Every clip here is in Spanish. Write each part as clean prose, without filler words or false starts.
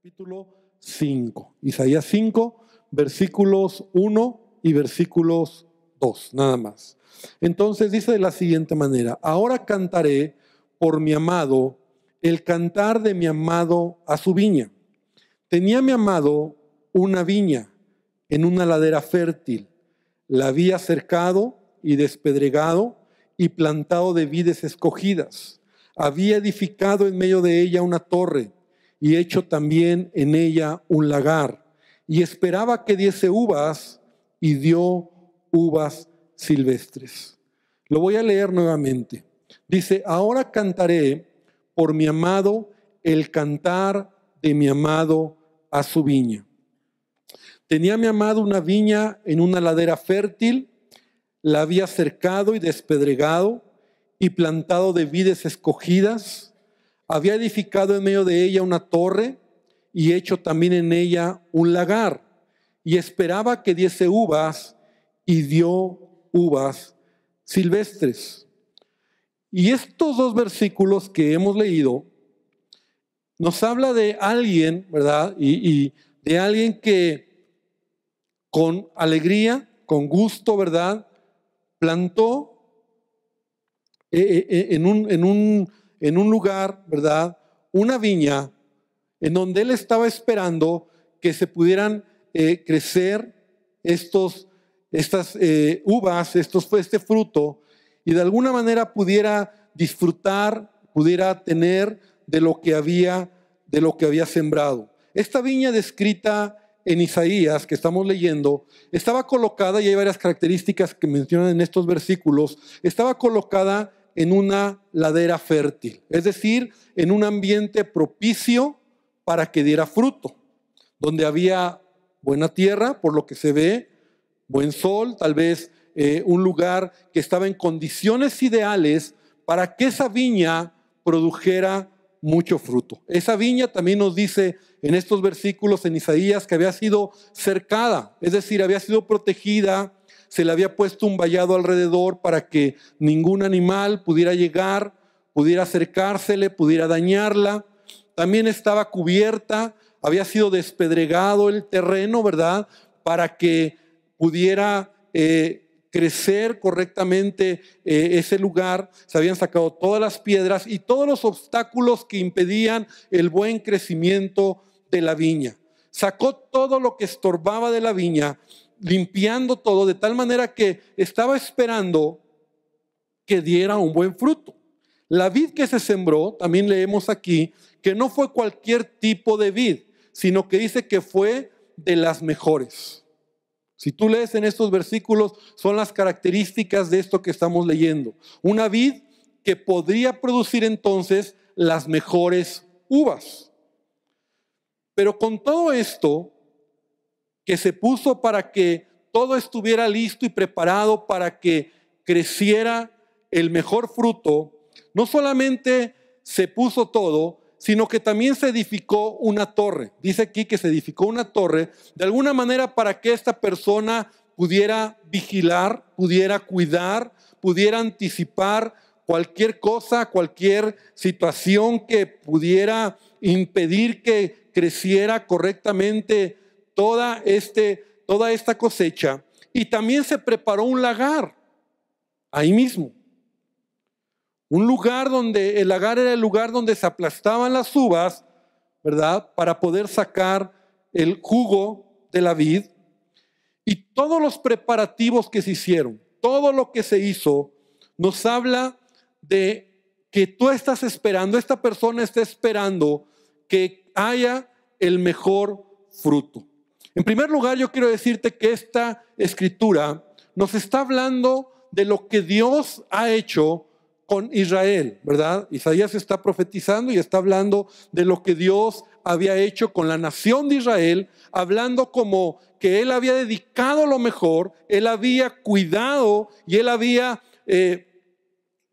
capítulo 5. Isaías 5, versículos 1 y versículos 2, nada más. Entonces dice de la siguiente manera: ahora cantaré por mi amado el cantar de mi amado a su viña. Tenía mi amado una viña en una ladera fértil. La había cercado y despedregado y plantado de vides escogidas. Había edificado en medio de ella una torre y hecho también en ella un lagar. Y esperaba que diese uvas y dio uvas silvestres. Lo voy a leer nuevamente. Dice: ahora cantaré por mi amado el cantar de mi amado a su viña. Tenía mi amado una viña en una ladera fértil, la había cercado y despedregado y plantado de vides escogidas, había edificado en medio de ella una torre y hecho también en ella un lagar, y esperaba que diese uvas y dio uvas silvestres. Y estos dos versículos que hemos leído nos habla de alguien, ¿verdad? Y de alguien que con alegría, con gusto, ¿verdad?, plantó en un lugar, ¿verdad?, una viña en donde él estaba esperando que se pudieran crecer estas uvas, este fruto, y de alguna manera pudiera disfrutar, pudiera tener de lo que había sembrado. Esta viña descrita en Isaías, que estamos leyendo, estaba colocada, y hay varias características que mencionan en estos versículos, estaba colocada en una ladera fértil, es decir, en un ambiente propicio para que diera fruto, donde había buena tierra, por lo que se ve, buen sol, tal vez un lugar que estaba en condiciones ideales para que esa viña produjera mucho fruto. Esa viña también nos dice en estos versículos en Isaías que había sido cercada, es decir, había sido protegida, se le había puesto un vallado alrededor para que ningún animal pudiera llegar, pudiera acercársele, pudiera dañarla. También estaba cubierta, había sido despedregado el terreno, ¿verdad?, para que pudiera crecer correctamente ese lugar. Se habían sacado todas las piedras y todos los obstáculos que impedían el buen crecimiento de la viña. Sacó todo lo que estorbaba de la viña, limpiando todo, de tal manera que estaba esperando que diera un buen fruto. La vid que se sembró, también leemos aquí, que no fue cualquier tipo de vid, sino que dice que fue de las mejores. Si tú lees en estos versículos, son las características de esto que estamos leyendo. Una vid que podría producir entonces las mejores uvas. Pero con todo esto que se puso para que todo estuviera listo y preparado para que creciera el mejor fruto, no solamente se puso todo, sino que también se edificó una torre. Dice aquí que se edificó una torre de alguna manera para que esta persona pudiera vigilar, pudiera cuidar, pudiera anticipar cualquier cosa, cualquier situación que pudiera impedir que creciera correctamente toda esta cosecha. Y también se preparó un lagar ahí mismo. Un lugar donde el lagar era el lugar donde se aplastaban las uvas, ¿verdad?, para poder sacar el jugo de la vid. Y todos los preparativos que se hicieron, todo lo que se hizo, nos habla de que tú estás esperando, esta persona está esperando que haya el mejor fruto. En primer lugar, yo quiero decirte que esta escritura nos está hablando de lo que Dios ha hecho con Israel, ¿verdad? Isaías está profetizando y está hablando de lo que Dios había hecho con la nación de Israel, hablando como que Él había dedicado lo mejor, Él había cuidado y Él había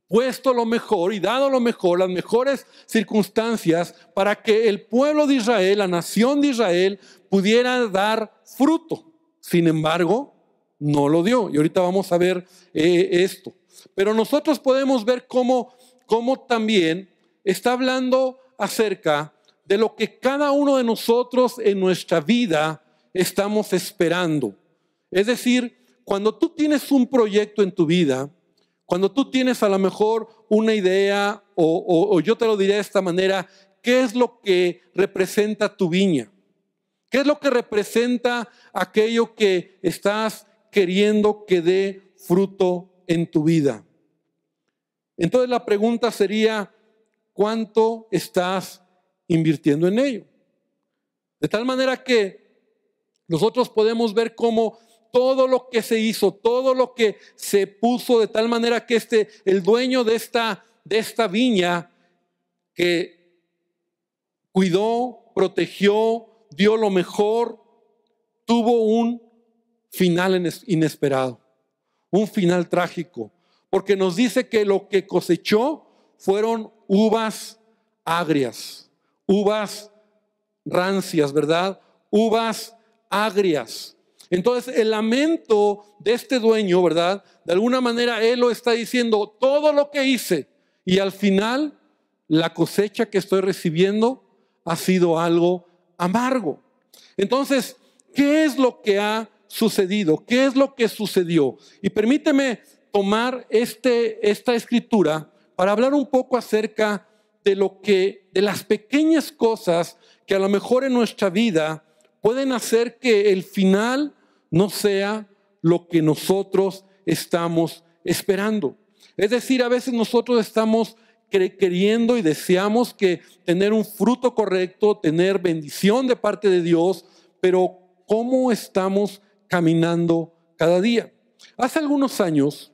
puesto lo mejor y dado lo mejor, las mejores circunstancias para que el pueblo de Israel, la nación de Israel, pudiera dar fruto. Sin embargo, no lo dio. Y ahorita vamos a ver esto. Pero nosotros podemos ver cómo también está hablando acerca de lo que cada uno de nosotros en nuestra vida estamos esperando. Es decir, cuando tú tienes un proyecto en tu vida, cuando tú tienes a lo mejor una idea, o yo te lo diré de esta manera, ¿qué es lo que representa tu viña? ¿Qué es lo que representa aquello que estás queriendo que dé fruto en tu vida? Entonces la pregunta sería, ¿cuánto estás invirtiendo en ello? De tal manera que nosotros podemos ver cómo todo lo que se hizo, todo lo que se puso de tal manera que el dueño de esta viña que cuidó, protegió, dio lo mejor, tuvo un final inesperado, un final trágico, porque nos dice que lo que cosechó fueron uvas agrias, uvas rancias, ¿verdad? Uvas agrias. Entonces el lamento de este dueño, ¿verdad? De alguna manera él lo está diciendo, todo lo que hice y al final la cosecha que estoy recibiendo ha sido algo amargo. Entonces, ¿qué es lo que ha sucedido? ¿Qué es lo que sucedió? Y permíteme tomar esta escritura para hablar un poco acerca de las pequeñas cosas que a lo mejor en nuestra vida pueden hacer que el final no sea lo que nosotros estamos esperando. Es decir, a veces nosotros estamos queriendo y deseamos que tener un fruto correcto, tener bendición de parte de Dios, pero ¿cómo estamos caminando cada día? Hace algunos años,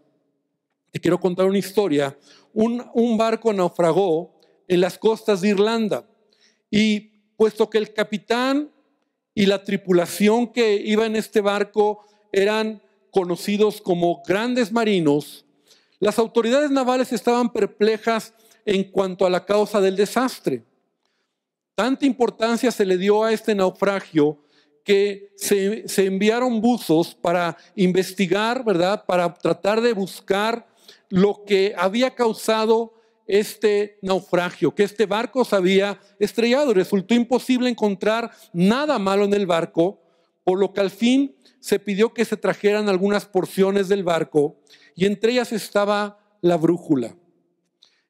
te quiero contar una historia, un barco naufragó en las costas de Irlanda y puesto que el capitán y la tripulación que iba en este barco eran conocidos como grandes marinos, las autoridades navales estaban perplejas en cuanto a la causa del desastre. Tanta importancia se le dio a este naufragio que se enviaron buzos para investigar, ¿verdad? Para tratar de buscar lo que había causado este naufragio, que este barco se había estrellado. Resultó imposible encontrar nada malo en el barco, por lo que al fin se pidió que se trajeran algunas porciones del barco y entre ellas estaba la brújula.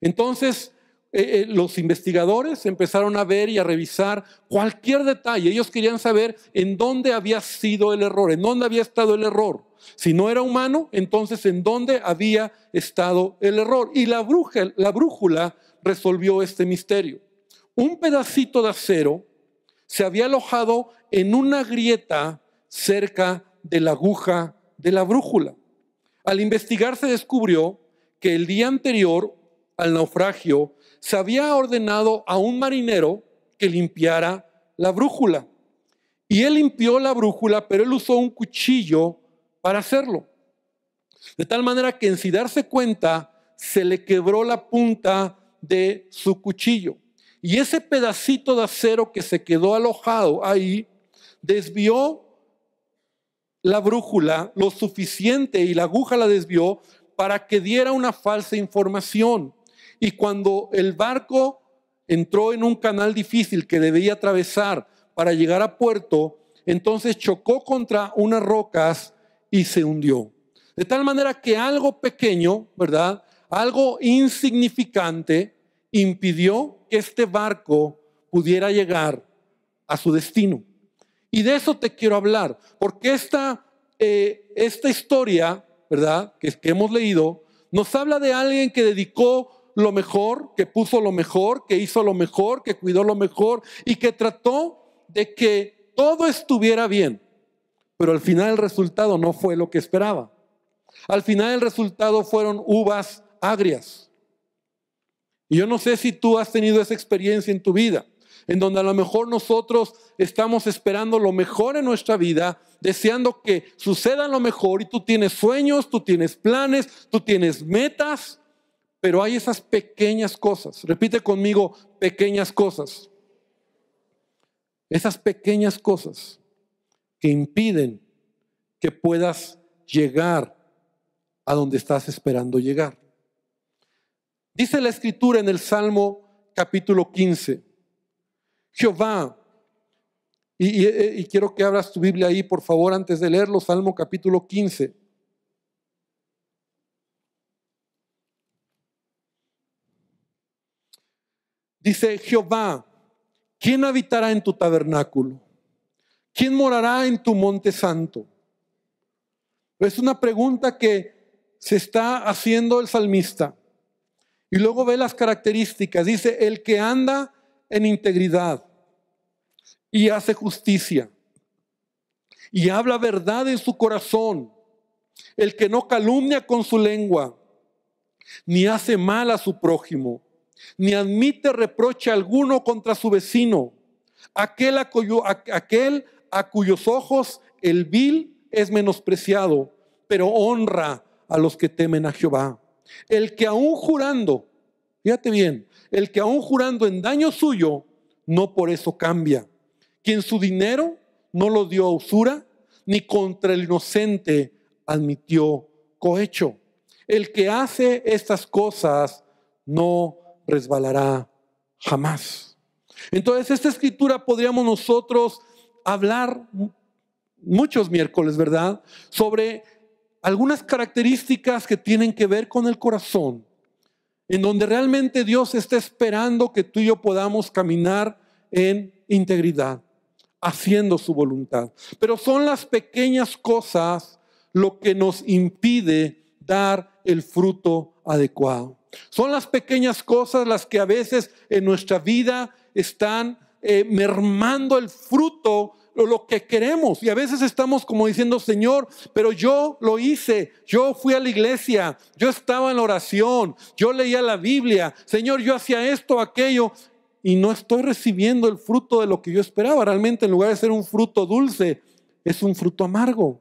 Entonces los investigadores empezaron a ver y a revisar cualquier detalle. Ellos querían saber en dónde había sido el error, en dónde había estado el error. Si no era humano, entonces en dónde había estado el error. Y la brújula resolvió este misterio. Un pedacito de acero se había alojado en una grieta cerca de la aguja de la brújula. Al investigar se descubrió que el día anterior al naufragio se había ordenado a un marinero que limpiara la brújula. Y él limpió la brújula, pero él usó un cuchillo para hacerlo. De tal manera que sin darse cuenta se le quebró la punta de su cuchillo. Y ese pedacito de acero que se quedó alojado ahí desvió la brújula lo suficiente y la aguja la desvió para que diera una falsa información. Y cuando el barco entró en un canal difícil que debía atravesar para llegar a puerto, entonces chocó contra unas rocas y se hundió. De tal manera que algo pequeño, ¿verdad? Algo insignificante impidió que este barco pudiera llegar a su destino. Y de eso te quiero hablar, porque esta historia, ¿verdad? Que hemos leído, nos habla de alguien que dedicó lo mejor, que puso lo mejor, que hizo lo mejor, que cuidó lo mejor y que trató de que todo estuviera bien. Pero al final el resultado no fue lo que esperaba. Al final el resultado fueron uvas agrias. Y yo no sé si tú has tenido esa experiencia en tu vida, en donde a lo mejor nosotros estamos esperando lo mejor en nuestra vida, deseando que suceda lo mejor y tú tienes sueños, tú tienes planes, tú tienes metas, pero hay esas pequeñas cosas. Repite conmigo, pequeñas cosas. Esas pequeñas cosas que impiden que puedas llegar a donde estás esperando llegar. Dice la Escritura en el Salmo capítulo 15. Jehová. Y quiero que abras tu Biblia ahí, por favor, antes de leerlo, Salmo capítulo 15. Dice Jehová, ¿quién habitará en tu tabernáculo? ¿Quién morará en tu monte santo? Es una pregunta que se está haciendo el salmista. Y luego ve las características. Dice, el que anda en integridad y hace justicia y habla verdad en su corazón, el que no calumnia con su lengua, ni hace mal a su prójimo, ni admite reproche alguno contra su vecino, aquel a cuyos ojos el vil es menospreciado, pero honra a los que temen a Jehová. El que aún jurando, fíjate bien, el que aún jurando en daño suyo, no por eso cambia. Quien su dinero no lo dio a usura, ni contra el inocente admitió cohecho. El que hace estas cosas no resbalará jamás. Entonces, esta escritura podríamos nosotros hablar muchos miércoles, ¿verdad?, sobre algunas características que tienen que ver con el corazón, en donde realmente Dios está esperando que tú y yo podamos caminar en integridad, haciendo su voluntad. Pero son las pequeñas cosas lo que nos impide dar el fruto adecuado. Son las pequeñas cosas las que a veces en nuestra vida están mermando el fruto, lo que queremos. Y a veces estamos como diciendo, Señor, pero yo lo hice, yo fui a la iglesia, yo estaba en la oración, yo leía la Biblia, Señor, yo hacía esto, aquello, y no estoy recibiendo el fruto de lo que yo esperaba. Realmente, en lugar de ser un fruto dulce, es un fruto amargo.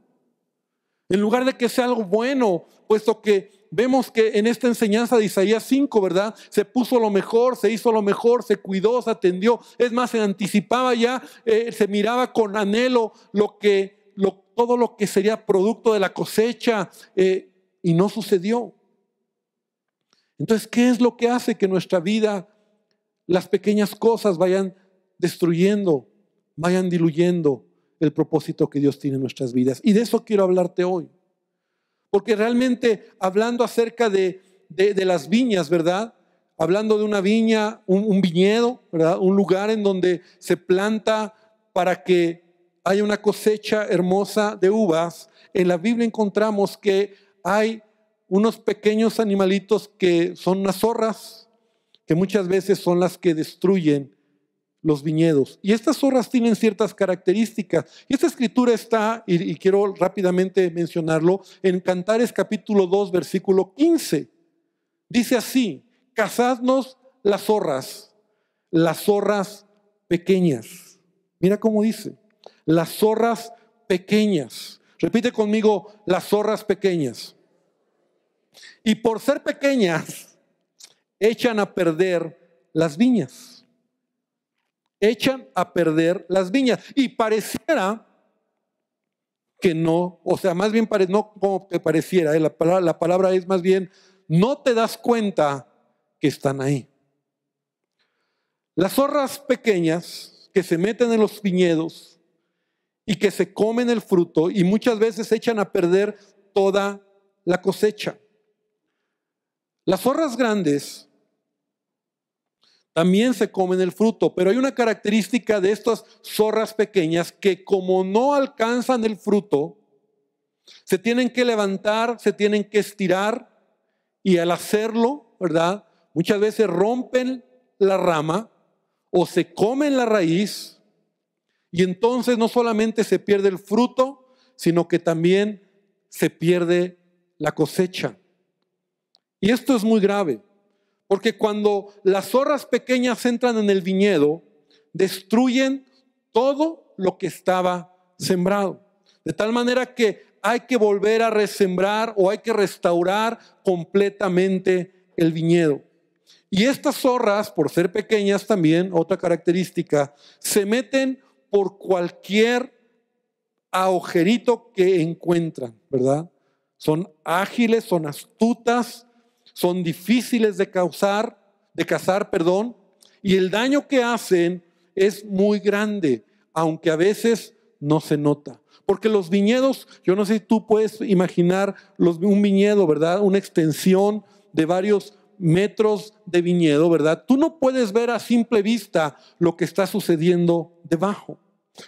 En lugar de que sea algo bueno, puesto que vemos que en esta enseñanza de Isaías 5, ¿verdad?, se puso lo mejor, se hizo lo mejor, se cuidó, se atendió. Es más, se anticipaba ya, se miraba con anhelo todo lo que sería producto de la cosecha, y no sucedió. Entonces, ¿qué es lo que hace que nuestra vida, las pequeñas cosas vayan destruyendo, vayan diluyendo el propósito que Dios tiene en nuestras vidas? Y de eso quiero hablarte hoy. Porque realmente, hablando acerca de las viñas, ¿verdad?, hablando de una viña, un viñedo, ¿verdad?, un lugar en donde se planta para que haya una cosecha hermosa de uvas. En la Biblia encontramos que hay unos pequeños animalitos que son unas zorras, que muchas veces son las que destruyen los viñedos. Y estas zorras tienen ciertas características. Y esta escritura está, y quiero rápidamente mencionarlo, en Cantares capítulo 2, versículo 15. Dice así: cazadnos las zorras pequeñas. Mira cómo dice, las zorras pequeñas. Repite conmigo, las zorras pequeñas. Y por ser pequeñas, echan a perder las viñas. Echan a perder las viñas. Y pareciera que no, o sea, más bien no como que pareciera, la palabra es más bien, no te das cuenta que están ahí. Las zorras pequeñas que se meten en los viñedos y que se comen el fruto, y muchas veces echan a perder toda la cosecha. Las zorras grandes también se comen el fruto, pero hay una característica de estas zorras pequeñas que, como no alcanzan el fruto, se tienen que levantar, se tienen que estirar, y al hacerlo, ¿verdad?, muchas veces rompen la rama o se comen la raíz, y entonces no solamente se pierde el fruto, sino que también se pierde la cosecha. Y esto es muy grave. Porque cuando las zorras pequeñas entran en el viñedo, destruyen todo lo que estaba sembrado. De tal manera que hay que volver a resembrar o hay que restaurar completamente el viñedo. Y estas zorras, por ser pequeñas también, otra característica, se meten por cualquier agujerito que encuentran, ¿verdad? Son ágiles, son astutas, son difíciles de cazar, y el daño que hacen es muy grande, aunque a veces no se nota. Porque los viñedos, yo no sé si tú puedes imaginar un viñedo, ¿verdad? Una extensión de varios metros de viñedo, ¿verdad? Tú no puedes ver a simple vista lo que está sucediendo debajo,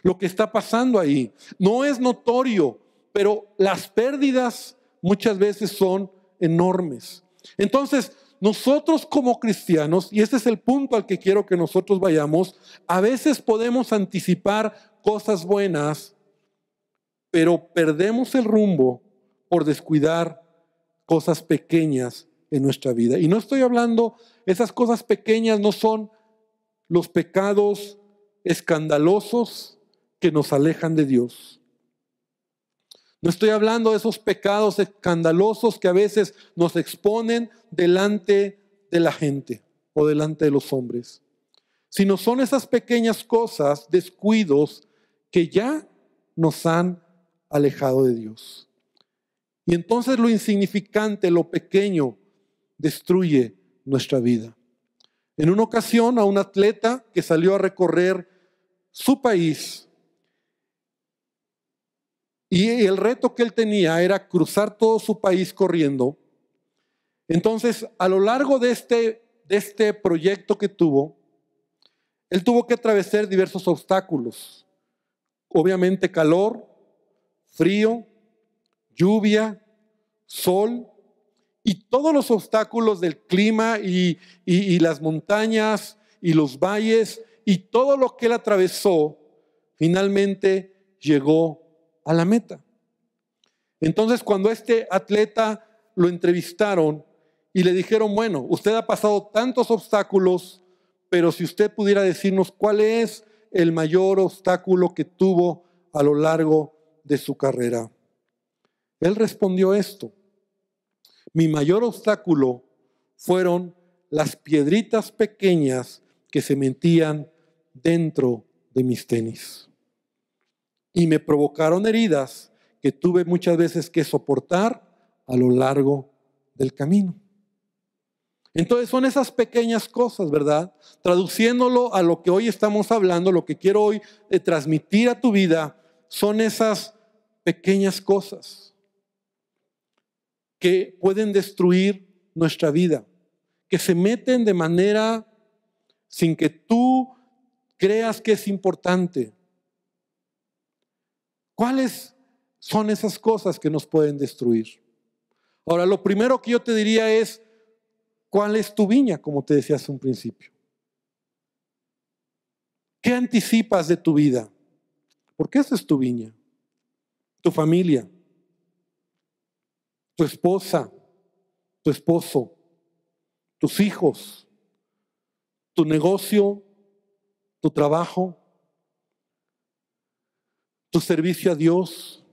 lo que está pasando ahí. No es notorio, pero las pérdidas muchas veces son enormes. Entonces, nosotros como cristianos, y este es el punto al que quiero que nosotros vayamos, a veces podemos anticipar cosas buenas, pero perdemos el rumbo por descuidar cosas pequeñas en nuestra vida. Y no estoy hablando, esas cosas pequeñas no son los pecados escandalosos que nos alejan de Dios. No estoy hablando de esos pecados escandalosos que a veces nos exponen delante de la gente o delante de los hombres, sino son esas pequeñas cosas, descuidos, que ya nos han alejado de Dios. Y entonces lo insignificante, lo pequeño, destruye nuestra vida. En una ocasión, a un atleta que salió a recorrer su país, y el reto que él tenía era cruzar todo su país corriendo. Entonces, a lo largo de este proyecto que tuvo, él tuvo que atravesar diversos obstáculos. Obviamente calor, frío, lluvia, sol y todos los obstáculos del clima y las montañas y los valles y todo lo que él atravesó, finalmente llegó a la meta. Entonces, cuando este atleta lo entrevistaron y le dijeron, bueno, usted ha pasado tantos obstáculos, pero si usted pudiera decirnos cuál es el mayor obstáculo que tuvo a lo largo de su carrera. Él respondió esto: mi mayor obstáculo fueron las piedritas pequeñas que se metían dentro de mis tenis y me provocaron heridas que tuve muchas veces que soportar a lo largo del camino. Entonces son esas pequeñas cosas, ¿verdad? Traduciéndolo a lo que hoy estamos hablando, lo que quiero hoy transmitir a tu vida, son esas pequeñas cosas que pueden destruir nuestra vida, que se meten de manera sin que tú creas que es importante. ¿Cuáles son esas cosas que nos pueden destruir? Ahora, lo primero que yo te diría es, ¿cuál es tu viña? Como te decía hace un principio. ¿Qué anticipas de tu vida? Porque esa es tu viña. Tu familia, tu esposa, tu esposo, tus hijos, tu negocio, tu trabajo, tu servicio a Dios,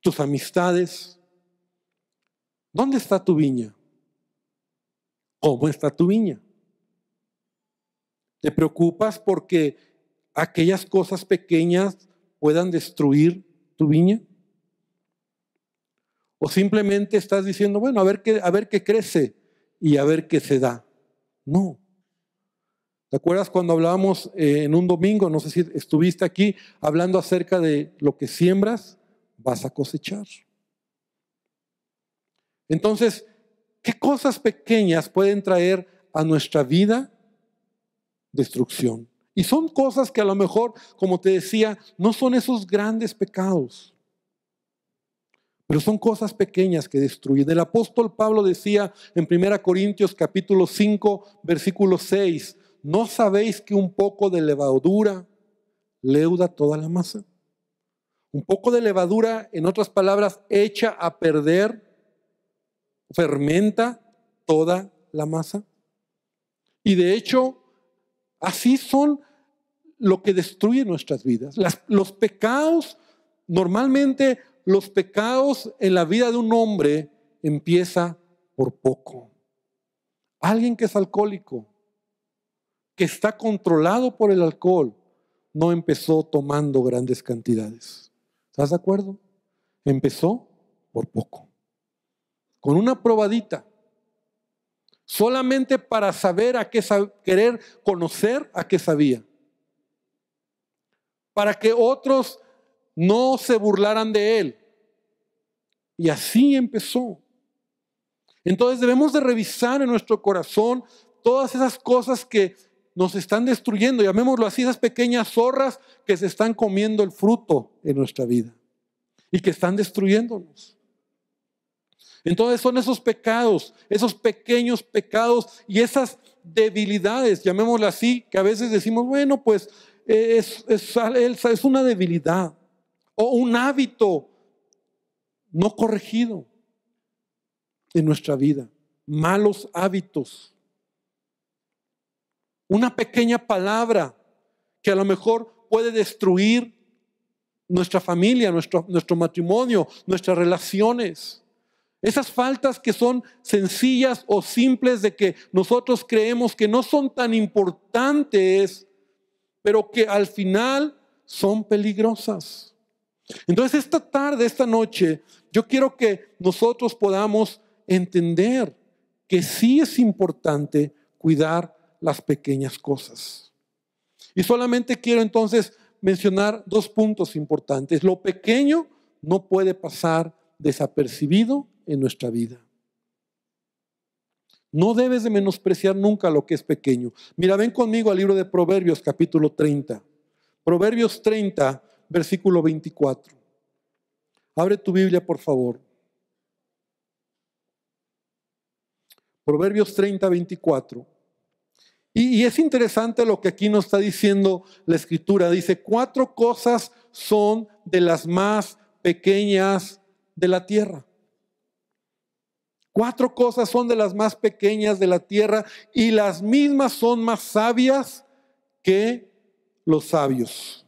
tus amistades. ¿Dónde está tu viña? ¿Cómo está tu viña? ¿Te preocupas porque aquellas cosas pequeñas puedan destruir tu viña? ¿O simplemente estás diciendo, bueno, a ver qué crece y a ver qué se da? No. ¿Te acuerdas cuando hablábamos en un domingo, no sé si estuviste aquí, hablando acerca de lo que siembras, vas a cosechar? Entonces, ¿qué cosas pequeñas pueden traer a nuestra vida destrucción? Y son cosas que a lo mejor, como te decía, no son esos grandes pecados, pero son cosas pequeñas que destruyen. El apóstol Pablo decía en 1 Corintios capítulo 5, versículo 6, ¿no sabéis que un poco de levadura leuda toda la masa? Un poco de levadura, en otras palabras, echa a perder, fermenta toda la masa. Y de hecho, así son lo que destruye nuestras vidas. Los pecados, normalmente los pecados en la vida de un hombre empieza por poco. Alguien que es alcohólico, que está controlado por el alcohol, no empezó tomando grandes cantidades. ¿Estás de acuerdo? Empezó por poco, con una probadita, solamente para saber querer conocer a qué sabía. para que otros no se burlaran de él. Y así empezó. Entonces debemos de revisar en nuestro corazón todas esas cosas que nos están destruyendo, llamémoslo así, esas pequeñas zorras que se están comiendo el fruto en nuestra vida y que están destruyéndonos. Entonces son esos pecados, esos pequeños pecados y esas debilidades, llamémoslo así, que a veces decimos, bueno, pues es una debilidad o un hábito no corregido en nuestra vida, malos hábitos. Una pequeña palabra que a lo mejor puede destruir nuestra familia, nuestro matrimonio, nuestras relaciones. Esas faltas que son sencillas o simples de que nosotros creemos que no son tan importantes, pero que al final son peligrosas. Entonces esta tarde, esta noche, yo quiero que nosotros podamos entender que sí es importante cuidar las pequeñas cosas. Y solamente quiero entonces mencionar 2 puntos importantes. Lo pequeño no puede pasar desapercibido en nuestra vida. No debes de menospreciar nunca lo que es pequeño. Mira, ven conmigo al libro de Proverbios, capítulo 30. Proverbios 30, versículo 24. Abre tu Biblia, por favor. Proverbios 30, 24. Y es interesante lo que aquí nos está diciendo la Escritura. Dice, 4 cosas son de las más pequeñas de la tierra. 4 cosas son de las más pequeñas de la tierra y las mismas son más sabias que los sabios.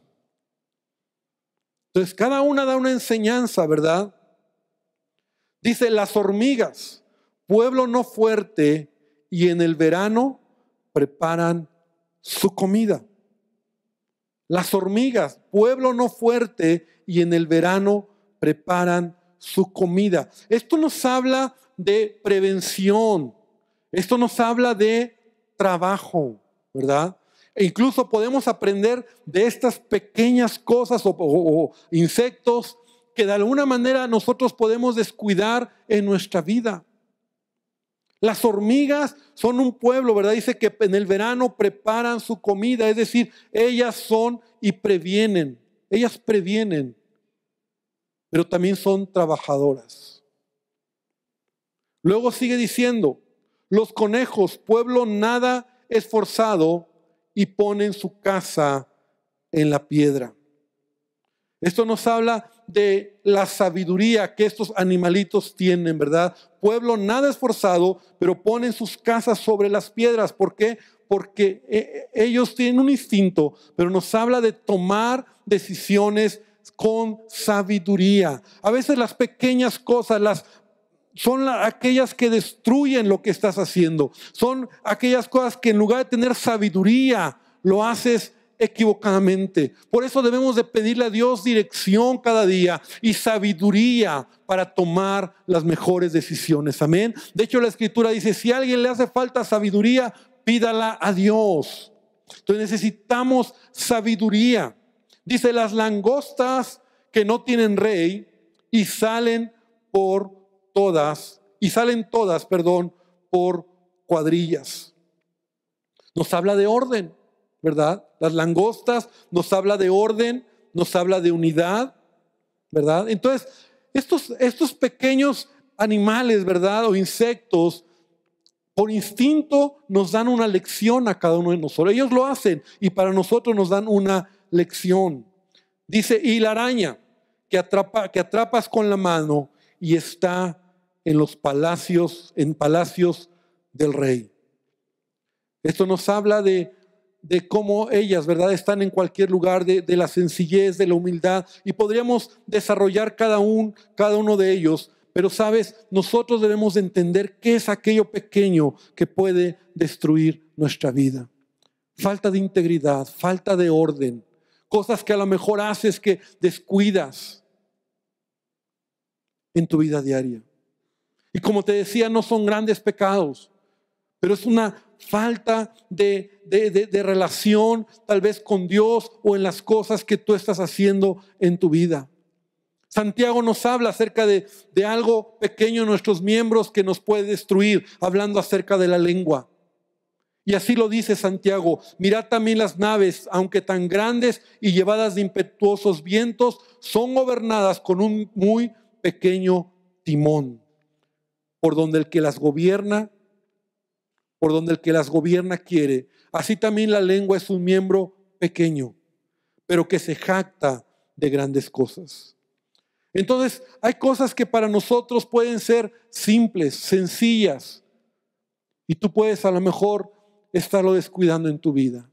Entonces, cada una da una enseñanza, ¿verdad? Dice, las hormigas, pueblo no fuerte, y en el verano preparan su comida. Las hormigas, pueblo no fuerte, y en el verano preparan su comida. Esto nos habla de prevención. Esto nos habla de trabajo, ¿verdad? E incluso podemos aprender de estas pequeñas cosas o insectos que de alguna manera nosotros podemos descuidar en nuestra vida. Las hormigas son un pueblo, ¿verdad? Dice que en el verano preparan su comida, es decir, ellas son y previenen. Ellas previenen, pero también son trabajadoras. Luego sigue diciendo, los conejos, pueblo nada esforzado, y ponen su casa en la piedra. Esto nos habla de la sabiduría que estos animalitos tienen, ¿verdad? Pueblo nada esforzado, pero ponen sus casas sobre las piedras. ¿Por qué? Porque ellos tienen un instinto, pero nos habla de tomar decisiones con sabiduría. A veces las pequeñas cosas, son aquellas que destruyen lo que estás haciendo. Son aquellas cosas que en lugar de tener sabiduría, lo haces equivocadamente. Por eso debemos de pedirle a Dios dirección cada día y sabiduría para tomar las mejores decisiones. Amén. De hecho, la Escritura dice, si a alguien le hace falta sabiduría, pídala a Dios. Entonces necesitamos sabiduría. Dice, las langostas que no tienen rey y salen todas, por cuadrillas. Nos habla de orden, ¿verdad? Las langostas nos habla de orden, nos habla de unidad, ¿verdad? Entonces, estos pequeños animales, ¿verdad? O insectos, por instinto nos dan una lección a cada uno de nosotros. Ellos lo hacen y para nosotros nos dan una lección. Dice, y la araña que atrapas con la mano y está en palacios del rey. Esto nos habla de cómo ellas, ¿verdad? Están en cualquier lugar, de la sencillez, de la humildad, y podríamos desarrollar cada uno de ellos, pero sabes, nosotros debemos de entender qué es aquello pequeño que puede destruir nuestra vida. Falta de integridad, falta de orden, cosas que a lo mejor haces que descuidas en tu vida diaria. Y como te decía, no son grandes pecados, pero es una falta de relación tal vez con Dios o en las cosas que tú estás haciendo en tu vida. Santiago nos habla acerca de algo pequeño en nuestros miembros que nos puede destruir, hablando acerca de la lengua. Y así lo dice Santiago: mirad también las naves, aunque tan grandes y llevadas de impetuosos vientos, son gobernadas con un muy pequeño timón, por donde el que las gobierna quiere. Así también la lengua es un miembro pequeño, pero que se jacta de grandes cosas. Entonces, hay cosas que para nosotros pueden ser simples, sencillas, y tú puedes a lo mejor estarlo descuidando en tu vida.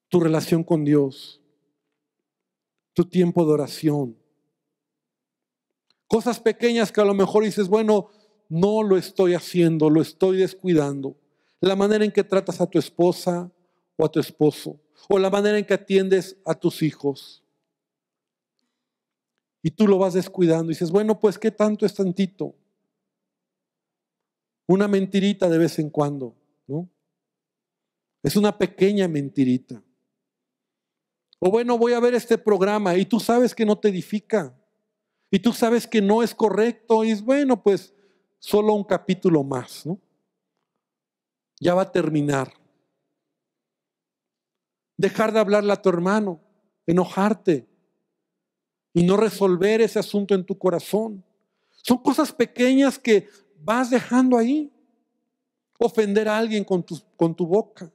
Tu relación con Dios, tu tiempo de oración. Cosas pequeñas que a lo mejor dices, bueno, no lo estoy haciendo, lo estoy descuidando. La manera en que tratas a tu esposa o a tu esposo, o la manera en que atiendes a tus hijos. Y tú lo vas descuidando y dices, bueno, pues ¿qué tanto es tantito? Una mentirita de vez en cuando, ¿no? Es una pequeña mentirita. O bueno, voy a ver este programa y tú sabes que no te edifica. Y tú sabes que no es correcto. Y es bueno, pues solo un capítulo más, ¿no? Ya va a terminar. Dejar de hablarle a tu hermano, enojarte y no resolver ese asunto en tu corazón. Son cosas pequeñas que vas dejando ahí. Ofender a alguien con tu boca.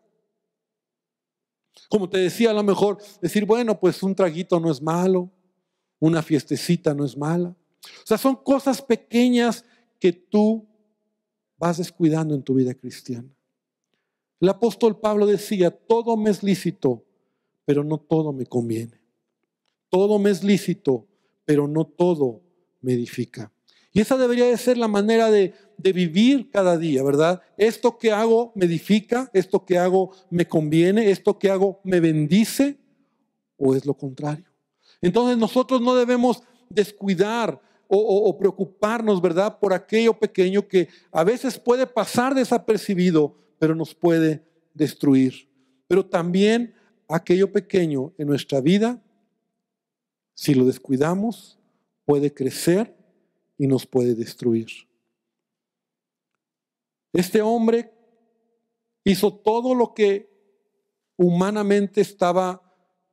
Como te decía, a lo mejor decir, bueno, pues un traguito no es malo, una fiestecita no es mala. O sea, son cosas pequeñas que tú vas descuidando en tu vida cristiana. El apóstol Pablo decía, todo me es lícito, pero no todo me conviene. Todo me es lícito, pero no todo me edifica. Y esa debería de ser la manera de vivir cada día, ¿verdad? Esto que hago me edifica, esto que hago me conviene, esto que hago me bendice, o es lo contrario. Entonces nosotros no debemos descuidar o preocuparnos, ¿verdad? Por aquello pequeño que a veces puede pasar desapercibido, pero nos puede destruir. Pero también aquello pequeño en nuestra vida, si lo descuidamos, puede crecer y nos puede destruir. Este hombre hizo todo lo que humanamente estaba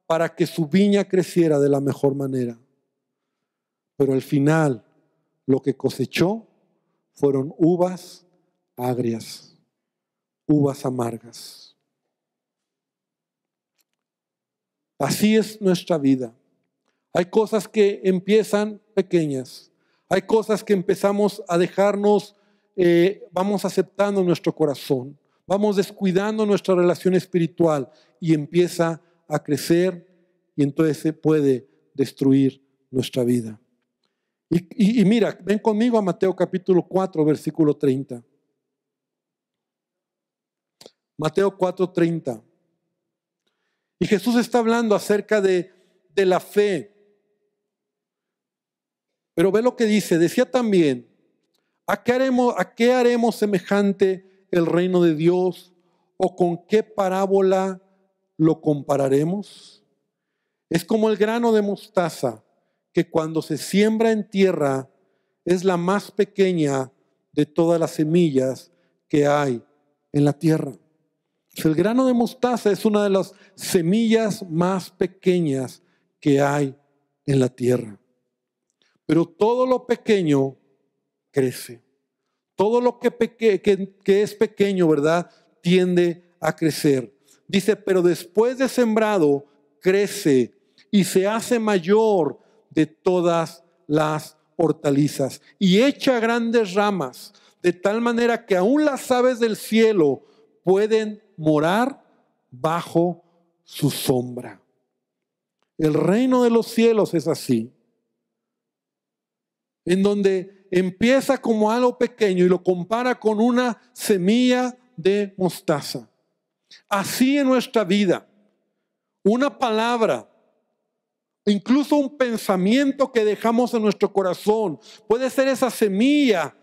para que su viña creciera de la mejor manera. Pero al final lo que cosechó fueron uvas agrias, uvas amargas. Así es nuestra vida. Hay cosas que empiezan pequeñas. Hay cosas que empezamos a dejarnos, vamos aceptando en nuestro corazón. Vamos descuidando nuestra relación espiritual y empieza a crecer y entonces se puede destruir nuestra vida. Y mira, ven conmigo a Mateo capítulo 4, versículo 30. Mateo 4:30. Y Jesús está hablando acerca de la fe. Pero ve lo que dice. Decía también, ¿a qué haremos semejante el reino de Dios? ¿O con qué parábola lo compararemos? Es como el grano de mostaza, que cuando se siembra en tierra es la más pequeña de todas las semillas que hay en la tierra. El grano de mostaza es una de las semillas más pequeñas que hay en la tierra. Pero todo lo pequeño crece. Todo lo que es pequeño, ¿verdad?, tiende a crecer. Dice, pero después de sembrado, crece y se hace mayor de todas las hortalizas y echa grandes ramas, de tal manera que aún las aves del cielo pueden morar bajo su sombra. El reino de los cielos es así, en donde empieza como algo pequeño y lo compara con una semilla de mostaza. Así en nuestra vida, una palabra, incluso un pensamiento que dejamos en nuestro corazón, puede ser esa semilla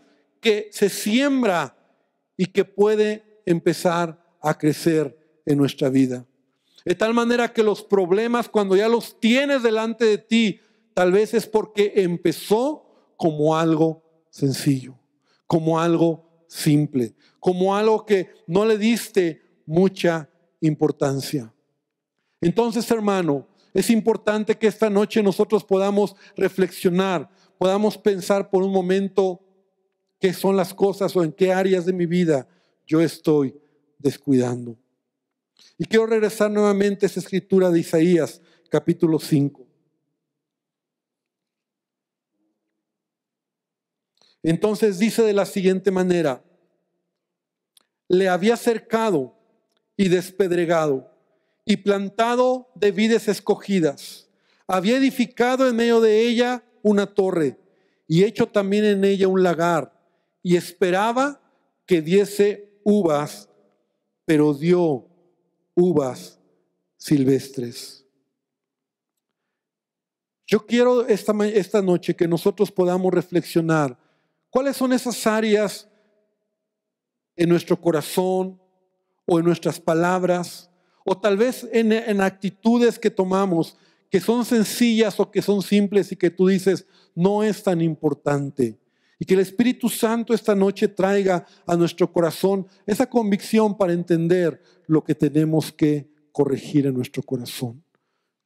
que se siembra y que puede empezar a crecer en nuestra vida. De tal manera que los problemas, cuando ya los tienes delante de ti, tal vez es porque empezó como algo sencillo, como algo simple, como algo que no le diste mucha importancia. Entonces, hermano, es importante que esta noche nosotros podamos reflexionar, podamos pensar por un momento qué son las cosas o en qué áreas de mi vida yo estoy descuidando. Y quiero regresar nuevamente a esa escritura de Isaías, capítulo 5. Entonces dice de la siguiente manera: le había cercado y despedregado y plantado de vides escogidas. Había edificado en medio de ella una torre y hecho también en ella un lagar, y esperaba que diese uvas, pero dio uvas silvestres. Yo quiero esta noche que nosotros podamos reflexionar cuáles son esas áreas en nuestro corazón o en nuestras palabras, o tal vez en actitudes que tomamos que son sencillas o que son simples y que tú dices no es tan importante. Y que el Espíritu Santo esta noche traiga a nuestro corazón esa convicción para entender lo que tenemos que corregir en nuestro corazón.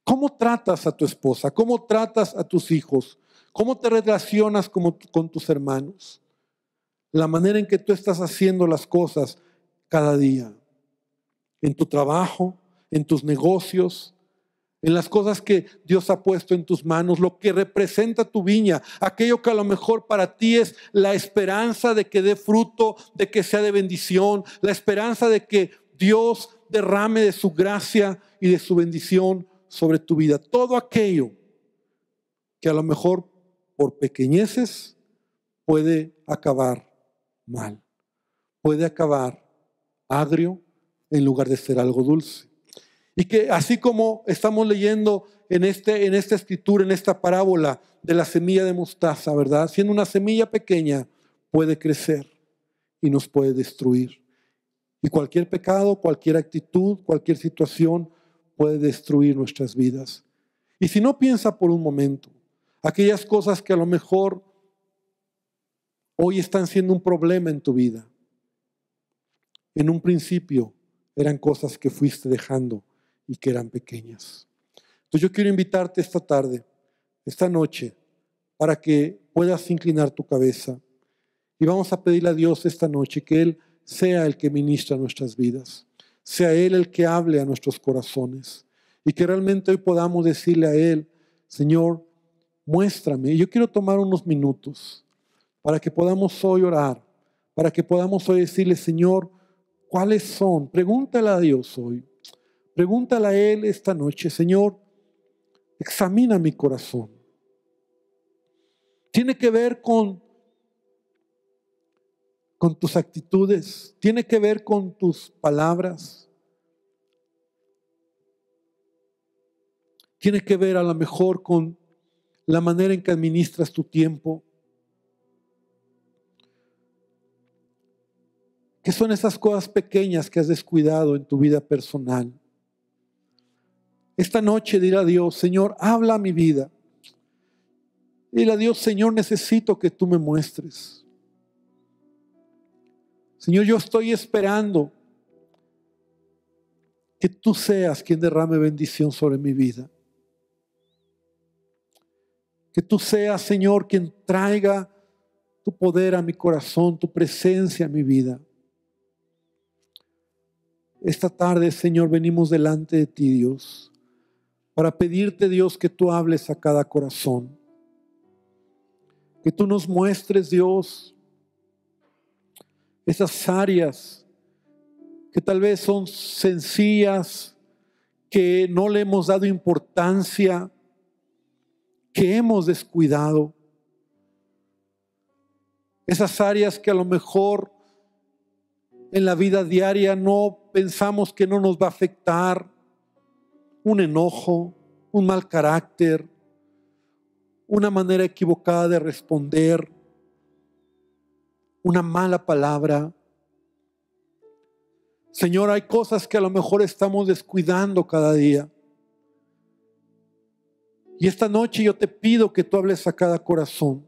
¿Cómo tratas a tu esposa? ¿Cómo tratas a tus hijos? ¿Cómo te relacionas con tus hermanos? La manera en que tú estás haciendo las cosas cada día. En tu trabajo, en tus negocios, en las cosas que Dios ha puesto en tus manos, lo que representa tu viña, aquello que a lo mejor para ti es la esperanza de que dé fruto, de que sea de bendición, la esperanza de que Dios derrame de su gracia y de su bendición sobre tu vida. Todo aquello que a lo mejor por pequeñeces puede acabar mal, puede acabar agrio en lugar de ser algo dulce. Y que así como estamos leyendo en esta escritura, en esta parábola de la semilla de mostaza, ¿verdad? Siendo una semilla pequeña, puede crecer y nos puede destruir. Y cualquier pecado, cualquier actitud, cualquier situación puede destruir nuestras vidas. Y si no, piensa por un momento, aquellas cosas que a lo mejor hoy están siendo un problema en tu vida. En un principio eran cosas que fuiste dejando y que eran pequeñas. Entonces yo quiero invitarte esta tarde, esta noche, para que puedas inclinar tu cabeza. Y vamos a pedirle a Dios esta noche que Él sea el que ministra nuestras vidas. Sea Él el que hable a nuestros corazones. Y que realmente hoy podamos decirle a Él: Señor, muéstrame. Y yo quiero tomar unos minutos para que podamos hoy orar, para que podamos hoy decirle: Señor, ¿cuáles son? Pregúntale a Dios hoy. Pregúntale a Él esta noche: Señor, examina mi corazón. Tiene que ver con tus actitudes, tiene que ver con tus palabras, tiene que ver a lo mejor con la manera en que administras tu tiempo. ¿Qué son esas cosas pequeñas que has descuidado en tu vida personal? Esta noche dile a Dios: Señor, habla a mi vida. Dile a Dios: Señor, necesito que tú me muestres. Señor, yo estoy esperando que tú seas quien derrame bendición sobre mi vida. Que tú seas, Señor, quien traiga tu poder a mi corazón, tu presencia a mi vida. Esta tarde, Señor, venimos delante de ti, Dios, para pedirte, Dios, que tú hables a cada corazón. Que tú nos muestres, Dios, esas áreas que tal vez son sencillas, que no le hemos dado importancia, que hemos descuidado. Esas áreas que a lo mejor en la vida diaria no pensamos que no nos va a afectar. Un enojo, un mal carácter, una manera equivocada de responder, una mala palabra. Señor, hay cosas que a lo mejor estamos descuidando cada día. Y esta noche yo te pido que tú hables a cada corazón.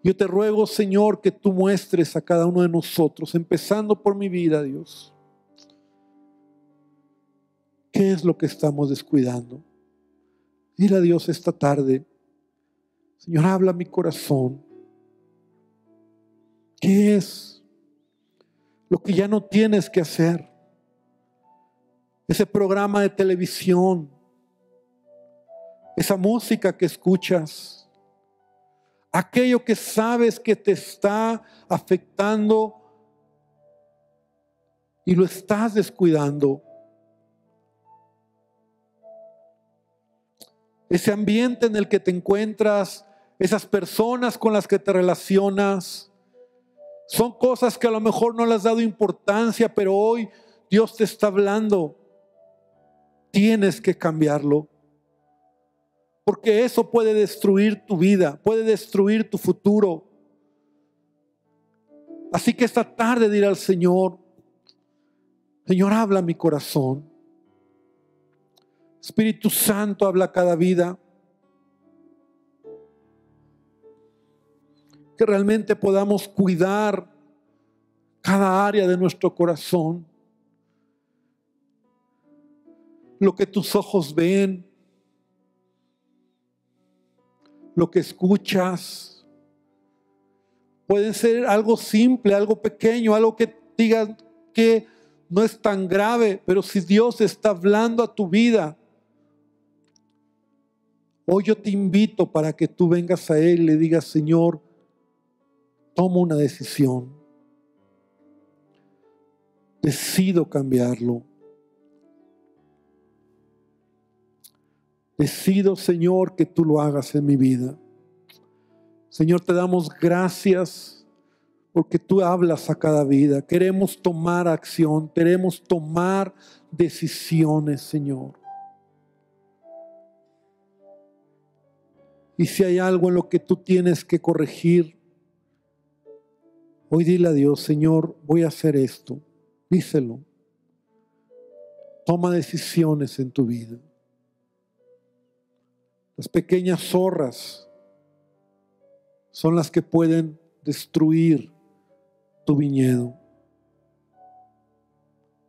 Yo te ruego, Señor, que tú muestres a cada uno de nosotros, empezando por mi vida, Dios. ¿Qué es lo que estamos descuidando? Dile a Dios esta tarde, Señor, habla a mi corazón. ¿Qué es lo que ya no tienes que hacer? Ese programa de televisión, esa música que escuchas, aquello que sabes que te está afectando y lo estás descuidando. Ese ambiente en el que te encuentras, esas personas con las que te relacionas, son cosas que a lo mejor no le has dado importancia, pero hoy Dios te está hablando. Tienes que cambiarlo. Porque eso puede destruir tu vida, puede destruir tu futuro. Así que esta tarde diré al Señor, Señor, habla a mi corazón. Espíritu Santo, habla a cada vida. Que realmente podamos cuidar cada área de nuestro corazón. Lo que tus ojos ven, lo que escuchas, puede ser algo simple, algo pequeño, algo que digas que no es tan grave, pero si Dios está hablando a tu vida, hoy yo te invito para que tú vengas a Él y le digas, Señor, toma una decisión. Decido cambiarlo. Decido, Señor, que tú lo hagas en mi vida. Señor, te damos gracias porque tú hablas a cada vida. Queremos tomar acción, queremos tomar decisiones, Señor. Y si hay algo en lo que tú tienes que corregir, hoy dile a Dios, Señor, voy a hacer esto. Díselo. Toma decisiones en tu vida. Las pequeñas zorras son las que pueden destruir tu viñedo.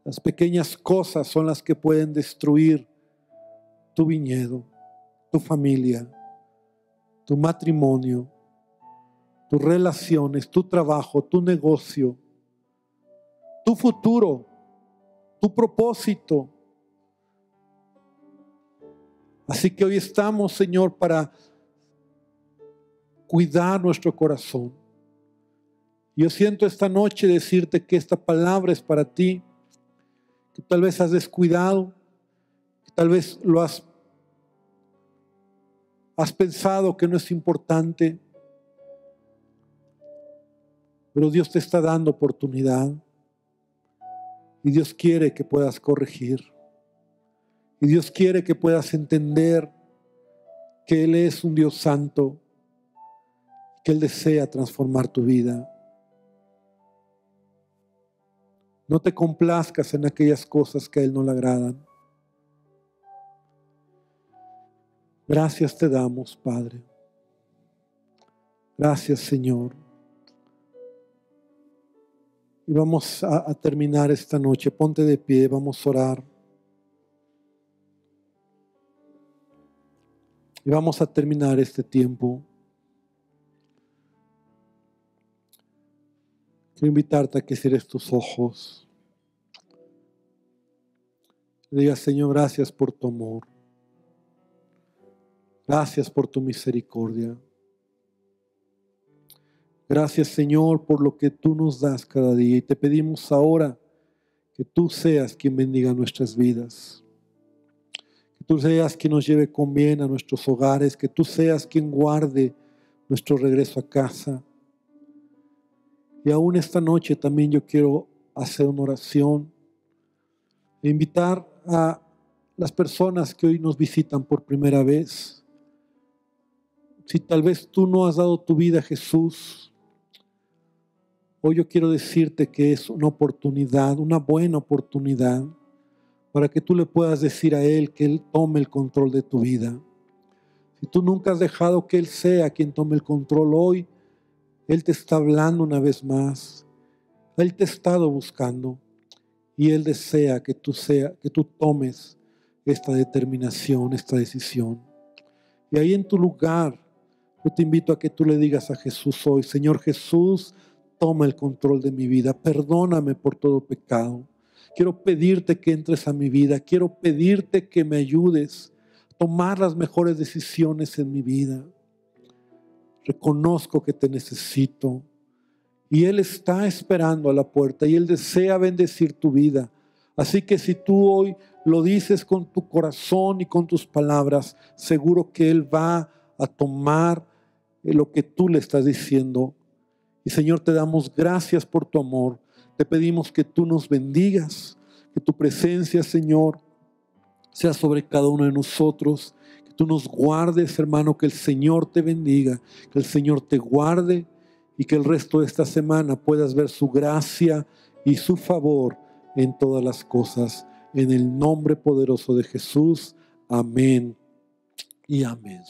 Las pequeñas cosas son las que pueden destruir tu viñedo, tu familia, tu matrimonio, tus relaciones, tu trabajo, tu negocio, tu futuro, tu propósito. Así que hoy estamos, Señor, para cuidar nuestro corazón. Yo siento esta noche decirte que esta palabra es para ti, que tal vez has descuidado, que tal vez lo has pensado que no es importante, pero Dios te está dando oportunidad y Dios quiere que puedas corregir. Y Dios quiere que puedas entender que Él es un Dios santo, que Él desea transformar tu vida. No te complazcas en aquellas cosas que a Él no le agradan. Gracias te damos, Padre. Gracias, Señor. Y vamos a terminar esta noche. Ponte de pie, vamos a orar. Y vamos a terminar este tiempo. Quiero invitarte a que cierres tus ojos. Le digas, Señor, gracias por tu amor. Gracias por tu misericordia. Gracias, Señor, por lo que tú nos das cada día. Y te pedimos ahora que tú seas quien bendiga nuestras vidas. Que tú seas quien nos lleve con bien a nuestros hogares. Que tú seas quien guarde nuestro regreso a casa. Y aún esta noche también yo quiero hacer una oración e invitar a las personas que hoy nos visitan por primera vez. Si tal vez tú no has dado tu vida a Jesús, Hoy yo quiero decirte que es una oportunidad, una buena oportunidad, para que tú le puedas decir a Él que Él tome el control de tu vida. Si tú nunca has dejado que Él sea quien tome el control hoy, Él te está hablando una vez más. Él te ha estado buscando y Él desea que tú tomes esta determinación, esta decisión. Y ahí en tu lugar, yo te invito a que tú le digas a Jesús hoy: Señor Jesús, toma el control de mi vida, perdóname por todo pecado. Quiero pedirte que entres a mi vida, quiero pedirte que me ayudes a tomar las mejores decisiones en mi vida. Reconozco que te necesito y Él está esperando a la puerta y Él desea bendecir tu vida. Así que si tú hoy lo dices con tu corazón y con tus palabras, seguro que Él va a tomar lo que tú le estás diciendo. Y Señor, te damos gracias por tu amor. Te pedimos que tú nos bendigas, que tu presencia, Señor, sea sobre cada uno de nosotros. Que tú nos guardes, hermano, que el Señor te bendiga, que el Señor te guarde y que el resto de esta semana puedas ver su gracia y su favor en todas las cosas. En el nombre poderoso de Jesús. Amén y amén.